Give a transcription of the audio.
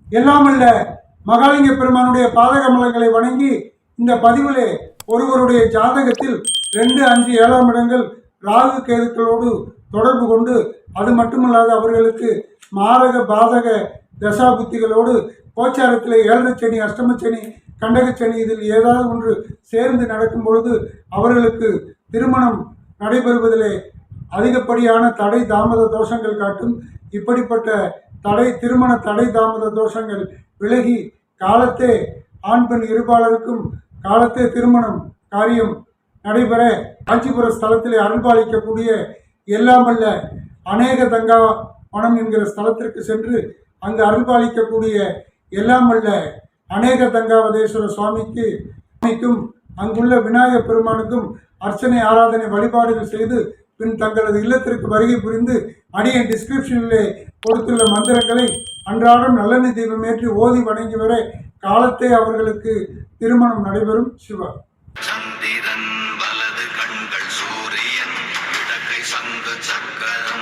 எல்லாமல்ல மகாலிங்க பெருமானுடைய பாதகமலங்களை வணங்கி இந்த பதிவிலே ஒருவருடைய ஜாதகத்தில் 2, 5, 7ஆம் இடங்கள் ராகு கேதுக்களோடு தொடர்பு கொண்டு, அது மட்டுமல்லாது அவர்களுக்கு மாரக பாதக தசாபுத்திகளோடு கோச்சாரத்தில் 7 சனி, அஷ்டமச்சனி, கண்டகச்சனி இதில் ஏதாவது ஒன்று சேர்ந்து நடக்கும் பொழுது அவர்களுக்கு திருமணம் நடைபெறுவதிலே அதிகப்படியான தடை தாமத தோஷங்கள் காட்டும். இப்படிப்பட்ட திருமண தடை தாமத தோஷங்கள் விலகி காலத்தே ஆண் பெண் இருபாலருக்கும் காலத்தே திருமணம் காரியம் நடைபெற காஞ்சிபுர ஸ்தலத்திலே அருள்பாலிக்கக்கூடிய எல்லாமல்ல அநேக தங்கா வனம் என்கிற ஸ்தலத்திற்கு சென்று அங்கு அருள்பாலிக்கக்கூடிய எல்லாமல்ல அநேக தங்காவதேஸ்வர சுவாமிக்கும் அங்குள்ள விநாயகப் பெருமானுக்கும் அர்ச்சனை ஆராதனை வழிபாடுகள் செய்து பின் தங்களது இல்லத்திற்கு வருகை புரிந்து அடியன் டிஸ்கிரிப்ஷனிலே கொடுத்துள்ள மந்திரங்களை அன்றாடம் நல்லெண்ணெய் தீபம் ஏற்றி ஓதி வணங்கி வர காலத்தே அவர்களுக்கு திருமணம் நடைபெறும். சிவா. சந்திரன் வலது கண்கள் சூரியன் இடக்கை சங்கு சக்கர